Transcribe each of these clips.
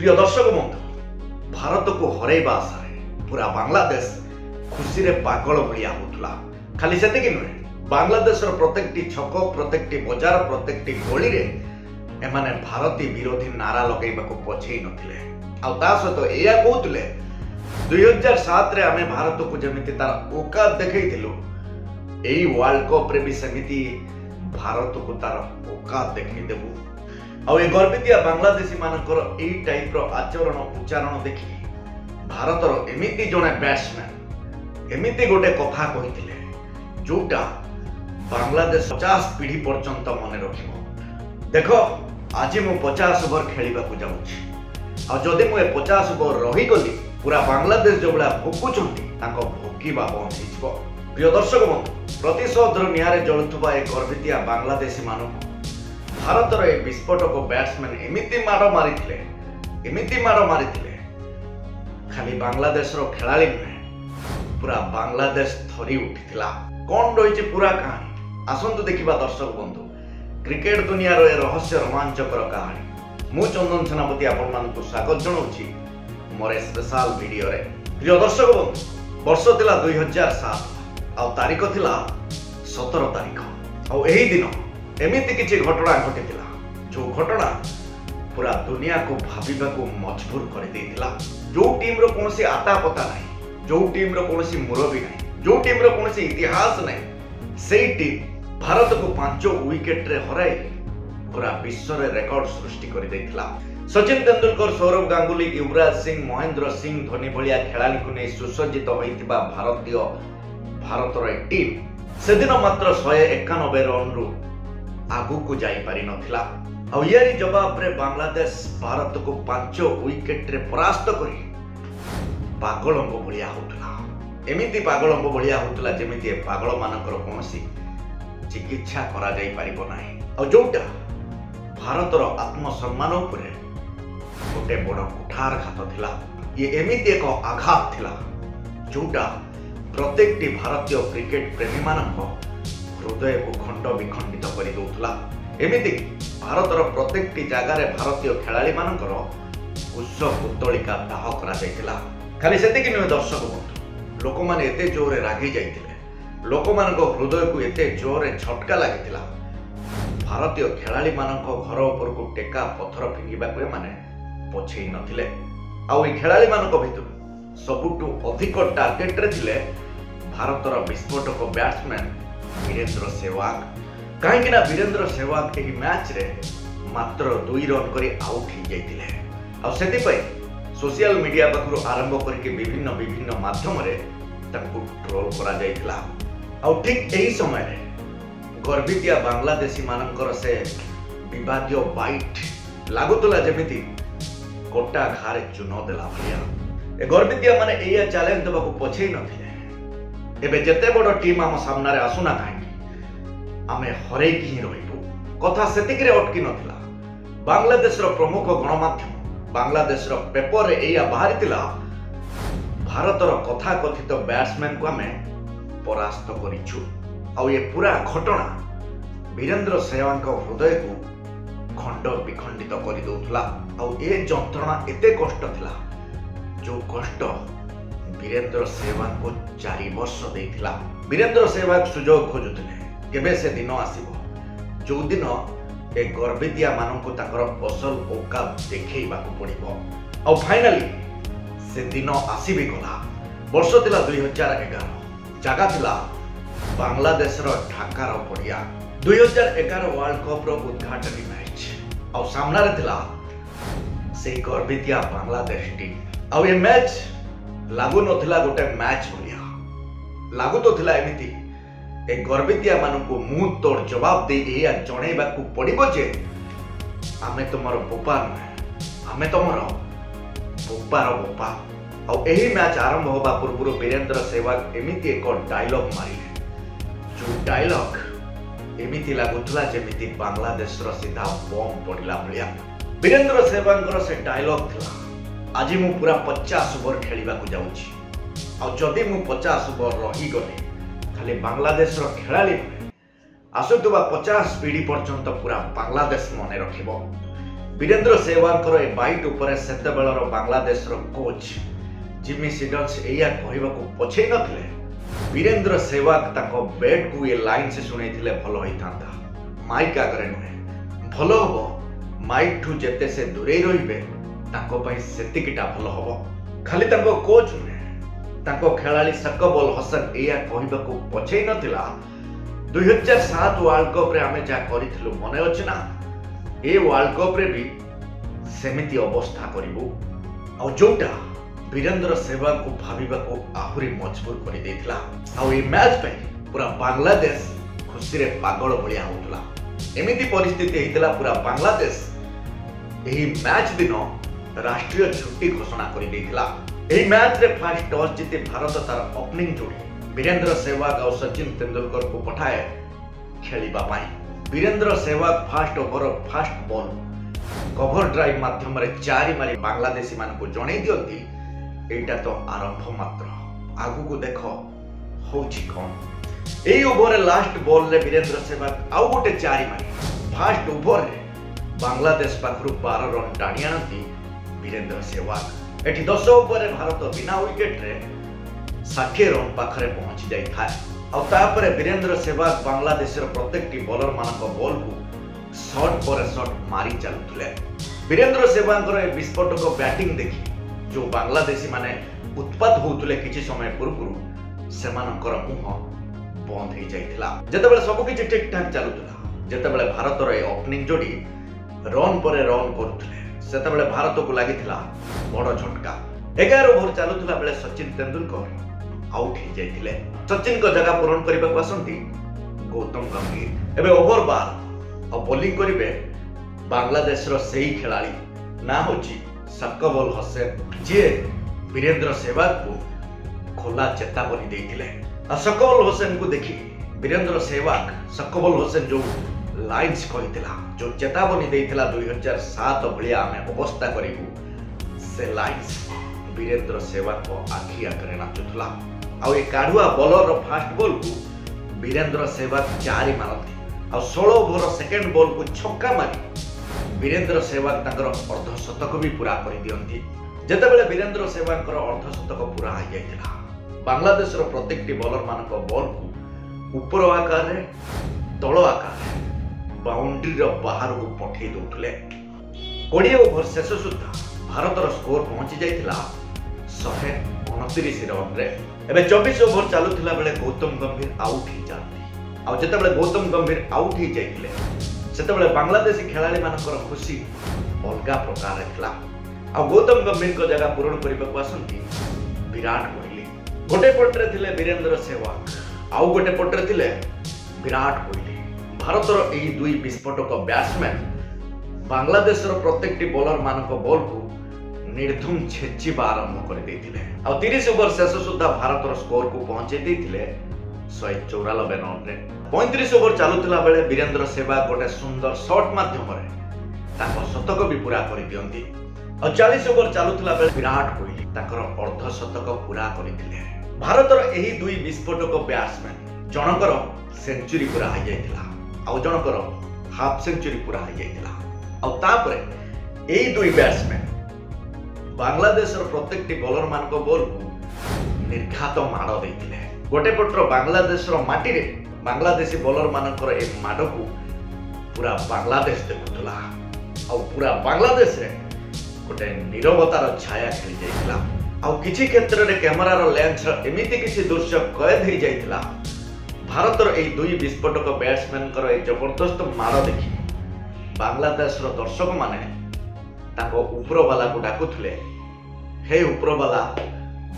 प्रिय दर्शक बंधु, भारत को हरैबा आशारे पूरा बांग्लादेश खुशी रे पागल भलिया होतला। खाली सेतिक नुहे, बांग्लादेश प्रत्येक छक, प्रत्येक बजार, प्रत्येक गली रे एमाने भारतीय विरोधी नारा लगेबा को पछेई नथिले। आ ता सहित एया कहउतले 2007 रे आमे भारत को जेमिति तार औकात देखैथिलु, एई वर्ल्ड कप रे भी सेमिति भारत को तार औकात देखै देबु। आ ए गर्वितिया बांग्लादेशी मानकर एई टाइप रो आचरण उच्चारण देखि भारतर एमिति जणे बैट्समैन एमिति गोटे कथा कहिथिले जोटा बांग्लादेश 50 पीढ़ी पर्यंत मन रखिबो। देखो आज मु 50 ओवर खेलिबा को जाउछि, आ जदि मु 50 ओवर रही गली पूरा बांग्लादेश जो बड़ा भोकुचंती ताको भोकिबा बंद हिजबो। प्रिय दर्शक बंधु, प्रतिशोधर नियारे जळुथुबा ए गर्वितिया बांग्लादेशी मानक भारतर ए विस्फोटक बैट्समैन एमिति माड़ मारिथिले खाली बांग्लादेश रो खेलाड़ी नुहे, पूरा बांग्लादेश थरी उठिथिला। कोन रहिछि पूरा कहानी आसंतु देखिबा दर्शक बंधु। क्रिकेट दुनिया रो ए रहस्य रोमांचकर कहानी मु चंदन सेनापति आपन मानकु स्वागत जणाउछि मोर स्पेशल वीडियो रे। प्रिय दर्शक बंधु, वर्ष थिला 2007 आ तारीख थिला 17 तारीख। आ एही दिन एमिति किछि घटना घटिथिला जो घटना पूरा दुनिया को भाबिबा को मजबूर कर देथिला। जो टीम रो कोनसी आता पता नहीं, जो टीम रो कोनसी मुरबी नहीं, जो टीम रो कोनसी इतिहास नहीं, सेई टीम भारत को 5 विकेट रे हराई पूरा विश्व रे रिकॉर्ड सृष्टि कर देथिला। सचिन तेंदुलकर, सौरभ गांगुली, युवराज सिंह, महेंद्र सिंह धोनी भलिया खेलाड़ी को नहीं सुसज्जित होइतिबा भारतर एक टीम से दिन मात्र 191 रन रु आगु को जाई पारि नथिला। आ यारी जवाब रे बांग्लादेश भारत को 5 विकेट रे परास्त करी पागलंब भलिया होतला। एमिति पागलंब भलिया होतला जेमिति पागल मानकर कोनसी चिकित्सा करा जाई पारिबो नाही। आ जोटा भारतर आत्मसम्मान उपरे गोटे बड़ कुठार घात थिला। ये एमिति एक आघात थिला जोटा प्रत्येक भारतीय क्रिकेट प्रेमी मानक हृदय को खंड विखंडित कर दउथला। एमिति भारतर प्रत्येक जगार भारतीय खेलाड़ी मानकर कुश पुतलिका दाह करा जायतिला। खाली सेतिक नुहे दर्शक बंधु, लोक माने एते जोरे रागी जायतिले, लोक मानक हृदय को एते जोरे झटका लागितिला। भारतीय खेलाड़ी मानक घर ऊपर को टेका पत्थर फिंगिबा को माने पछेई नथिले। आ ए खेलाड़ी मानक भितर सबुटु अधिक टार्गेट रे थिले भारतर विस्फोटक बैट्समैन वीरेंद्र सहवाग। कहीं वीरेंद्र सहवाग एही मैच रे मात्र 2 रन करी आउट हो जाइतिले। आ सेति पई सोशल मीडिया पाखरु आरंभ करके विभिन्न माध्यम रे ताकू ट्रोल करा जाइतिला। आ ठीक एही समय रे गर्वितिया बांग्लादेशी मानकर से विवादीय बाइट लागुतला जेमिति कोटा घारे चुनो देला भलिया। ए गर्वितिया माने एया चैलेंज देबाकू पछेई नथिले। एबे जेते बड़ टीम आम सामना रे आसुना काहे आमे हरै की रहिबो कथा सेतिक रे अटकी नथिला। बांग्लादेश रो प्रमुख गणमाध्यम बांग्लादेश रो पेपर रे एया बाहरितिला भारतर कथा कथित बैट्समैन को आमे परास्त करिछु। आ ये पूरा घटना वीरेंद्र सहवाग हृदय को खंड विखंडित कर दउथला। आ ए जंत्रणा एते कष्ट थिला जो कष्ट वीरेंद्र सहवाग को 4 वर्ष देथिला। वीरेंद्र सहवाग सुजोग खोजुथिले केबे से दिन आसीबो जो दिन ए गर्वितिया माननको ताकर असल औकात देखैबा को पड़िबो। आ फाइनली से दिन आसीबी गला। वर्ष थिला 2011, जगह थिला बांग्लादेश रो ढाका रो पड़िया। 2011 वर्ल्ड कप रो उद्घाटनी मैच आ सामना रे थिला से गर्वितिया बांग्लादेश टीम। आ ये मैच लागु नथिला गोटे मैच भलिया, लागु तो थिला एमिति ए गर्वितिया मानकु मुंह तोड़ जवाब दे एया जणैबा को पड़िबो जे आमे तमरो बोपा नुहे, आमे तमरो बोपार बोपा। आ एही मैच आरंभ होबा पूर्व वीरेंद्र सहवाग एमिति एक डायलॉग मारिले जो डायलॉग एमिति लागुथला जेमिति बांग्लादेश रो सीधा बम पड़िला भलिया। वीरेंद्र सहवाग से डायलॉग थिला आज मु पूरा 50 ओवर खेलिबा को जाउछि, आ जदि मु 50 ओवर रही गले खाली बांग्लादेश रो खेलाड़ी आसुतुबा 50 पीढ़ी पर्यंत पूरा बांग्लादेश मने रखिबो। वीरेंद्र सेहवाग ए बाइट उपरे सेतेबेलर बांग्लादेश कोच जिमी सिडन्स एया कहबाकू पछै नथिले। वीरेंद्र सेहवाग ताको बैट को ये लाइन से सुनैथिले भलो होइतांता। माइक आगरे नुहे भलो हबो, माइक ठू जेते से दूरे रहिबे ताको पई सेतिकिटा भलो हबो। खाली ताको कोच नुहे, ताको खेलाड़ी सकब अल हसन एया कहबाकू पछै नथिला। 2007 वर्ल्ड कप रे आमे जा करिथिलु मने अछि ना, ए वर्ल्ड कप रे भी सेमिति अवस्था करिवु आ जोटा वीरेंद्र सेहवाग को भाविबा को आहुरी मजबूर कर देथिला। आ ए मैच पे पूरा बांग्लादेश खुशी रे पागल भलिया होतला। एमिति परिस्थिति हेतला पूरा बांग्लादेश एही मैच दिन राष्ट्रीय छुट्टी घोषणा कर देथिला। एही मैच रे फर्स्ट टॉस जीति भारत तार ओपनिंग जोड़ी वीरेंद्र सेहवाग और सचिन तेंदुलकर को पठाए खेलिबा पाई। Virender Sehwag first over first ball cover drive माध्यम रे चारि मारी बांग्लादेशी मान को जणै दियंती एटा तो आरंभ मात्र, आगु को देखो होछि कोन। एई ओवर लास्ट बॉल रे वीरेंद्र सेहवाग आउ गोटे चारि मारी फर्स्ट ओवर रे बांग्लादेश पाखरु 12 रन टाणी आनती वीरेंद्र सेहवाग। एठी 10 ओवर रे भारत बिना विकेट रे 60 रन पाखरे पहुंची जाई था। और तापरे वीरेंद्र सेहवाग बांग्लादेश रो प्रत्येकटी बॉलर मानक बॉल को शॉट पर शॉट मारी चलुथले। वीरेंद्र सेहवाग रो विस्फोटक बैटिंग देखि जो बांग्लादेशी माने उत्पात होउथले किछि समय पूर्व सेमानकर मुह बंद हो जाइथिला। जेतेबेले सब किछि ठीक ठाक चलुथला, जेतेबेले भारत रो ओपनिंग जोड़ी रन पर रन करुथले सेतेबेले भारत को लागिथिला बड़ झटका। 11 ओवर चलुथला बेले सचिन तेंदुलकर आउट हो जाइथिले। सचिन को जगह पूरण करबा को आसंती गौतम गंभीर। एबे ओवर बॉल और बॉलिंग करिवे बांग्लादेश रो सेही खिलाड़ी ना होची सकब अल हसन, जे वीरेंद्र सेहवाग को खोला चेतावनी देइथिले। आ सकब अल हसन को देखि वीरेंद्र सेहवाग सकब अल हसन जो लाइन्स कहितला, जो चेतावनी देइथिला 2007 भलिया आमे अवस्था करिवु, से लाइन्स वीरेंद्र सेहवाग को आखि आगरे नाचुथला। आ ए काढुआ बॉलर रो फर्स्ट बॉल को वीरेंद्र सेहवाग चारि मारती आ 16 ओवर सेकंड बॉल को छक्का मारी वीरेंद्र सेहवाग ताकर अर्धशतक भी पूरा कर दियंती। जेतेबेले वीरेंद्र सेहवाग अर्धशतक पूरा हो जाइथिला, बांग्लादेश रो प्रत्येकटी बॉलर मानक बॉल को ऊपर आकार रे तळ आकार रे बाउंड्री रो बाहर को पठै दउथले। 20 ओवर शेष सुद्धा भारत रो स्कोर पहुंची जाइथिला 129 रन रे। एबे 24 ओवर चालुथिला बेले गौतम गंभीर आउट हो जाती। आ जेतेबेले गौतम गंभीर आउट हो जाइथिले सेतेबेले बांग्लादेशी खेलाड़ी मानकर खुशी अलगा प्रकार हेतला। आ गौतम गंभीर को जगह पूरण करबा को आसंती विराट कोहली। गोटे पटरे थिले वीरेंद्र सेहवाग, आउ गोटे पटरे थिले विराट कोहली। भारत रो एही दुई विस्फोटक बैट्समैन बांग्लादेश रो प्रत्येकटी बॉलर मानक बॉल को निर्धुम छेचिबा आरंभ कर देथिले। आ 30 ओवर शेष सुद्धा भारत रो स्कोर को पहुंचे देथिले 194 रन रे। 35 ओवर चालुथिला बेले वीरेंद्र सेहवाग गोटे सुंदर शॉट माध्यम रे ताको शतक भी पूरा कर दियंती। और 40 ओवर चालुथिला बेले विराट कोहली ताकर अर्धशतक पूरा करथिले। भारत रो एही दुई विस्फोटक बैट्समैन जनकर सेंचुरी पूरा हो जाइथिला आ जनकर हाफ सेंचुरी पूरा हो जाइथिला। और तापरे एही दुई बैट्समैन बांग्लादेश रो प्रत्येकटी बॉलर मानक बॉल को निर्घात माड़ देथिले। गोटे पटर बांग्लादेश रो माटी रे बांग्लादेशी बॉलर मानकर ए माड़ को पूरा बांग्लादेश देखुथला आ पूरा बांग्लादेश रे गोटे नीरवतार छाया खेली जाइथिला। आ किछि क्षेत्र रे कैमरा रो लेंस रो एमिति किछि दृश्य कैद हो जाइथिला। भारत रो ए दुई विस्फोटक बैट्समैन कर ए जबरदस्त माड़ देखि बांग्लादेश रो दर्शक माने ताको उपरवाला को डाकुथले, हे उपरवाला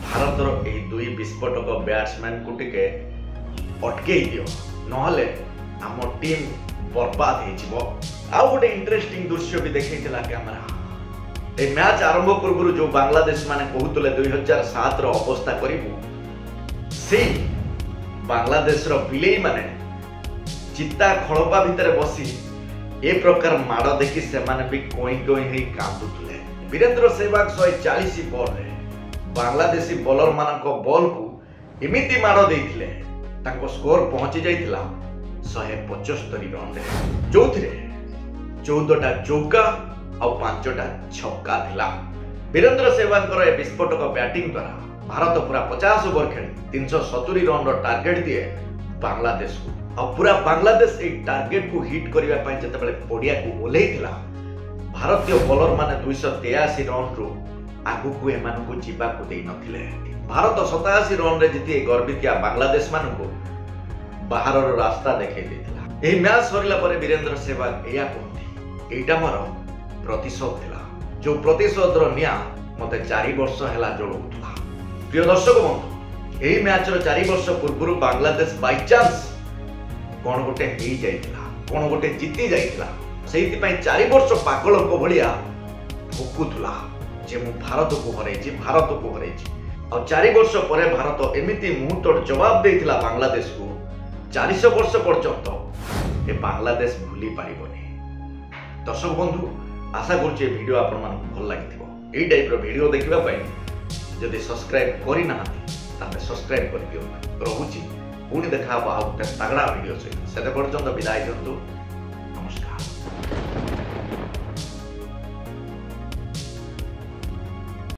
भारत रो ए दुई विस्फोटक बैट्समैन को टिके अटके दियो, नहले आम टीम बर्बाद हो जिवो। आ गोटे इंटरेस्टिंग दृश्य भी देखैतिला कैमरा। ए मैच आरंभ पूर्व जो बांग्लादेश माने कहूतले 2007 रो अवस्था करिवु, से बांग्लादेश रो बिलेई माने चित्ता खळपा भितरे बसी ए प्रकार माड़ देखि से माने भी कोई हे कांदुथले। वीरेंद्र सेहवाग 140 बॉल रे बांग्लादेशी बॉलर मानक बॉल को एमिति माड़ देइथिले ताको स्कोर पहुंची जाइथिला 175 रन रे, जोथिरे 14टा चौका ଆଉ 5ଟା ଛକା ଥିଲା। वीरेंद्र सेहवाग ए विस्फोटक बैटिंग द्वारा भारत पूरा 50 ओवर खेली 370 रन टार्गेट दिए बांग्लादेश को। और पूरा बांग्लादेश ए टार्गेट को हिट करने जिते पड़िया को ओल्लैला भारतीय बॉलर माने 283 रन रु आगु को एमानकु जीवा को दे नथिले। भारत 87 रन रे जीती गर्वितिया बांग्लादेश मानकु बाहर रास्ता देखे देथिला। एही मैच सरिला परे वीरेंद्र सेहवाग एया कहती एटा मोर प्रतिशोध थिला, जो प्रतिशोध निया मते 4 वर्ष हेला जळुथला। प्रिय दर्शक बंधु, एही मैच रो 4 वर्ष पूर्व बांग्लादेश बाय चांस कोन गोटे हेई जाइतिला, कोन गोटे जीती जाइतिला। सेहिति पई 4 वर्ष पागल को भलिया भुकुथला जे मु भारत को हरैछि, भारत को हरैछि। और 4 वर्ष परे भारत एमिति मुहूर्त जवाब देइतिला बांग्लादेश को। 400 वर्ष पर्यंत ए बांग्लादेश भूली पारिबनी। दर्शक बंधु, आशा करुचे वीडियो आपण मानकु भल लागिथिबो। एई टाइप रो वीडियो देखिबा पई जदि सब्सक्राइब करि नाहांती ताले सब्सक्राइब करि दियौ। रहुची पुणी देखा आउ तगड़ा वीडियो से पर्यंत विदाय दियंतु।